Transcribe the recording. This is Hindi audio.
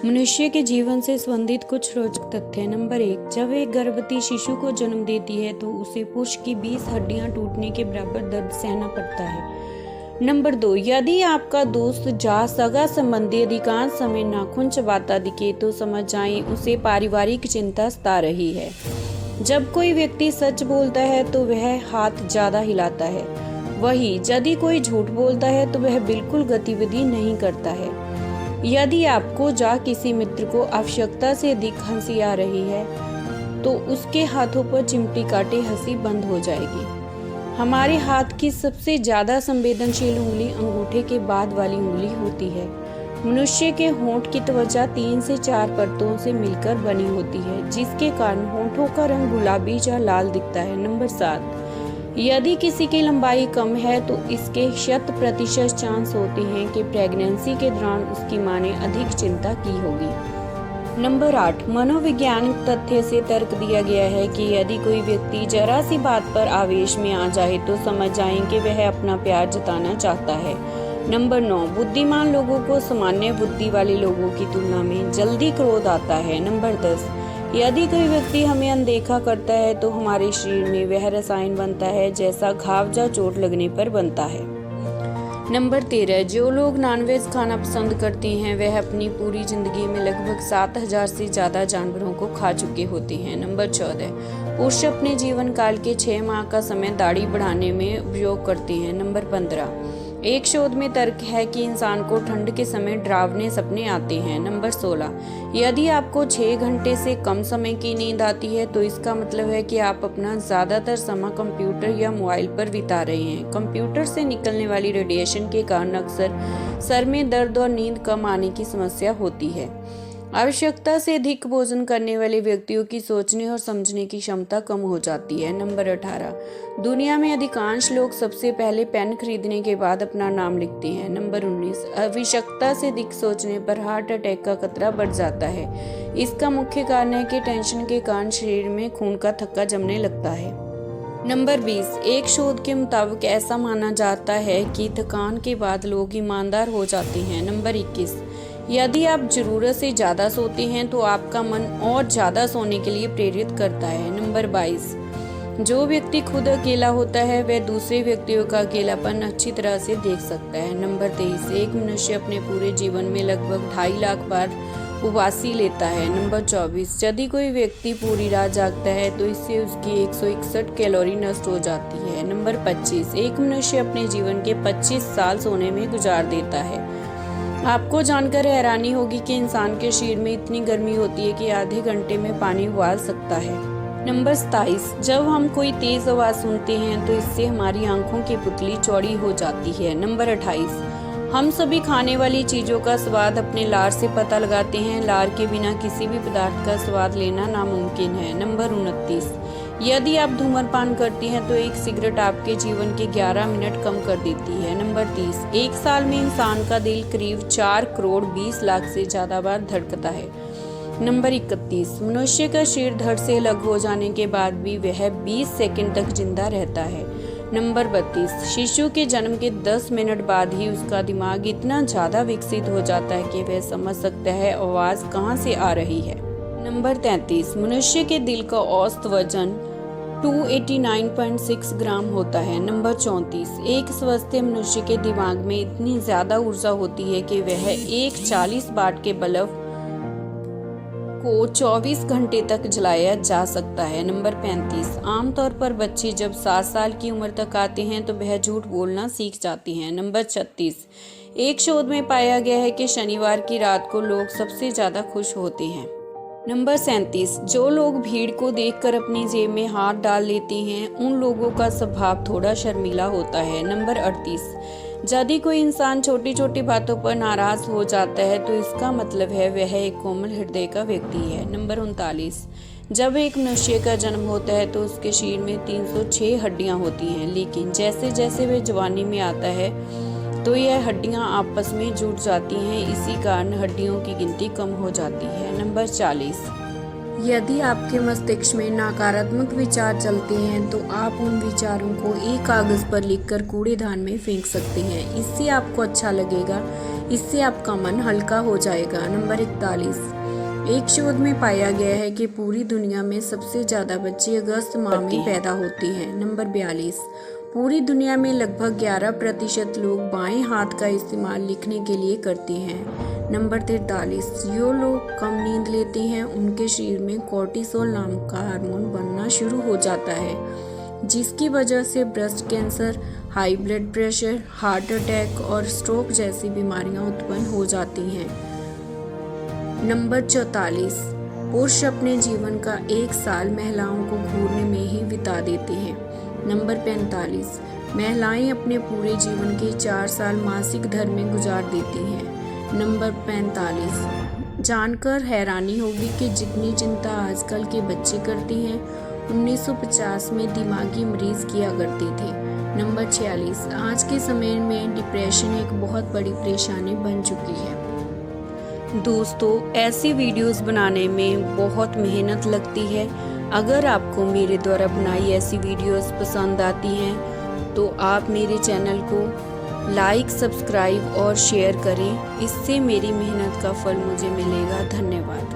मनुष्य के जीवन से संबंधित कुछ रोचक तथ्य। नंबर 1, जब एक गर्भवती शिशु को जन्म देती है तो उसे पुष्ट की 20 हड्डियां टूटने के बराबर दर्द सहना पड़ता है। नंबर 2, यदि आपका दोस्त या सगा संबंधी अधिकांश समय नाखून चबाता दिखे तो समझ जाएं उसे पारिवारिक चिंता सता रही है। जब कोई व्यक्ति सच बोलता है तो वह हाथ ज्यादा हिलाता है, वहीं यदि कोई झूठ बोलता है तो वह बिल्कुल गतिविधि नहीं करता है। यदि आपको या किसी मित्र को आवश्यकता से अधिक हंसी आ रही है तो उसके हाथों पर चिमटी काटे हंसी बंद हो जाएगी। हमारे हाथ की सबसे ज्यादा संवेदनशील उंगली अंगूठे के बाद वाली उंगली होती है। मनुष्य के होंठ की त्वचा 3 से 4 परतों से मिलकर बनी होती है, जिसके कारण होंठों का रंग गुलाबी या लाल दिखता है। नंबर 7, यदि किसी की लंबाई कम है तो इसके 100% चांस होते हैं कि प्रेगनेंसी के दौरान उसकी मां ने अधिक चिंता की होगी। नंबर 8, मनोवैज्ञानिक तथ्य से तर्क दिया गया है कि यदि कोई व्यक्ति जरा सी बात पर आवेश में आ जाए तो समझ जाएं कि वह अपना प्यार जताना चाहता है। नंबर 9, बुद्धिमान लोगों को सामान्य बुद्धि वाले लोगों की तुलना में जल्दी क्रोध आता है। नंबर 10, यदि कोई व्यक्ति हमें अनदेखा करता है तो हमारे शरीर में वह रसायन बनता है जैसा घाव या चोट लगने पर बनता है। नंबर 13, जो लोग नॉनवेज खाना पसंद करते हैं वह अपनी पूरी जिंदगी में लगभग 7000 से ज्यादा जानवरों को खा चुके होते हैं। नंबर 14, पुरुष अपने जीवन काल के 6 माह का समय दाढ़ी बढ़ाने में उपयोग करते हैं। नंबर 15, एक शोध में तर्क है कि इंसान को ठंड के समय डरावने सपने आते हैं। नंबर 16, यदि आपको 6 घंटे से कम समय की नींद आती है तो इसका मतलब है कि आप अपना ज्यादातर समय कंप्यूटर या मोबाइल पर बिता रहे हैं। कंप्यूटर से निकलने वाली रेडिएशन के कारण अक्सर सर में दर्द और नींद कम आने की समस्या होती है। आवश्यकता से अधिक भोजन करने वाले व्यक्तियों की सोचने और समझने की क्षमता कम हो जाती है। नंबर 18, दुनिया में अधिकांश लोग सबसे पहले पेन खरीदने के बाद अपना नाम लिखते हैं। नंबर 19, आवश्यकता से अधिक सोचने पर हार्ट अटैक का खतरा बढ़ जाता है। इसका मुख्य कारण है कि टेंशन के कारण शरीर में खून का थक्का जमने लगता है। नंबर 20, एक शोध के मुताबिक ऐसा माना जाता है कि थकान के बाद लोग ईमानदार हो जाते हैं। नंबर 21, यदि आप जरूरत से ज्यादा सोते हैं तो आपका मन और ज्यादा सोने के लिए प्रेरित करता है। नंबर 22, जो व्यक्ति खुद अकेला होता है वह दूसरे व्यक्तियों का अकेलापन अच्छी तरह से देख सकता है। नंबर 23, एक मनुष्य अपने पूरे जीवन में लगभग 2.5 लाख बार उबासी लेता है। नंबर 24, यदि कोई व्यक्ति पूरी रात जागता है तो इससे उसकी 161 कैलोरी नष्ट हो जाती है। नंबर 25, एक मनुष्य अपने जीवन के 25 साल सोने में गुजार देता है। आपको जानकर हैरानी होगी कि इंसान के शरीर में इतनी गर्मी होती है कि आधे घंटे में पानी उबाल सकता है। नंबर 27, जब हम कोई तेज आवाज सुनते हैं तो इससे हमारी आंखों की पुतली चौड़ी हो जाती है। नंबर 28, हम सभी खाने वाली चीजों का स्वाद अपने लार से पता लगाते हैं। लार के बिना किसी भी पदार्थ का स्वाद लेना नामुमकिन है। नंबर 29, यदि आप धूम्रपान करती हैं तो एक सिगरेट आपके जीवन के 11 मिनट कम कर देती है। नंबर 30, एक साल में इंसान का दिल करीब 4 करोड़ 20 लाख से ज्यादा बार धड़कता है। नंबर 31, मनुष्य का शरीर धड़ से अलग हो जाने के बाद भी वह 20 सेकंड तक जिंदा रहता है। नंबर 32, शिशु के जन्म के 10 मिनट बाद ही उसका दिमाग इतना ज्यादा विकसित हो जाता है कि वह समझ सकता है आवाज कहाँ से आ रही है। नंबर 33, मनुष्य के दिल का औसत वजन 289.6 ग्राम होता है। नंबर 34, एक स्वस्थ मनुष्य के दिमाग में इतनी ज्यादा ऊर्जा होती है कि वह एक 40 वाट के बल्ब को 24 घंटे तक जलाया जा सकता है। नंबर 35, आमतौर पर बच्चे जब 7 साल की उम्र तक आते हैं तो वह झूठ बोलना सीख जाते हैं। नंबर 36, एक शोध में पाया गया है कि शनिवार की रात को लोग सबसे ज्यादा खुश होते हैं। नंबर 37, जो लोग भीड़ को देखकर अपनी जेब में हाथ डाल लेते हैं उन लोगों का स्वभाव थोड़ा शर्मीला होता है। नंबर 38, यदि कोई इंसान छोटी छोटी बातों पर नाराज हो जाता है तो इसका मतलब है वह एक कोमल हृदय का व्यक्ति है। नंबर 39, जब एक मनुष्य का जन्म होता है तो उसके शरीर में 306 हड्डियां होती हैं, लेकिन जैसे जैसे वह जवानी में आता है तो यह हड्डियां आपस में जुड़ जाती हैं। इसी कारण हड्डियों की गिनती कम हो जाती है। नंबर 40, यदि आपके मस्तिष्क में नकारात्मक विचार चलते हैं तो आप उन विचारों को एक कागज पर लिखकर कूड़ेदान में फेंक सकते हैं। इससे आपको अच्छा लगेगा। इससे आपका मन हल्का हो जाएगा। नंबर 41, एक शोध में पाया गया है कि पूरी दुनिया में सबसे ज़्यादा बच्चे अगस्त माह में पैदा होते हैं। नंबर 42, पूरी दुनिया में लगभग 11% लोग बाएं हाथ का इस्तेमाल लिखने के लिए करते हैं। नंबर 43, जो लोग कम नींद लेते हैं उनके शरीर में कोर्टिसोल नाम का हार्मोन बनना शुरू हो जाता है, जिसकी वजह से breast cancer, high blood pressure, heart attack और स्ट्रोक जैसी बीमारियां उत्पन्न हो जाती हैं। नंबर 44, पुरुष अपने जीवन का 1 साल महिलाओं को घूरने में ही बिता देते हैं। नंबर 45, महिलाएं अपने पूरे जीवन के 4 साल मासिक धर्म में गुजार देती हैं। नंबर 45, जानकर हैरानी होगी कि जितनी चिंता आजकल के बच्चे करते हैं 1950 में दिमागी मरीज किया करते थे। नंबर 46, आज के समय में डिप्रेशन एक बहुत बड़ी परेशानी बन चुकी है। दोस्तों, ऐसी वीडियोस बनाने में बहुत मेहनत लगती है। अगर आपको मेरे द्वारा बनाई ऐसी वीडियोस पसंद आती हैं तो आप मेरे चैनल को लाइक, सब्सक्राइब और शेयर करें। इससे मेरी मेहनत का फल मुझे मिलेगा। धन्यवाद।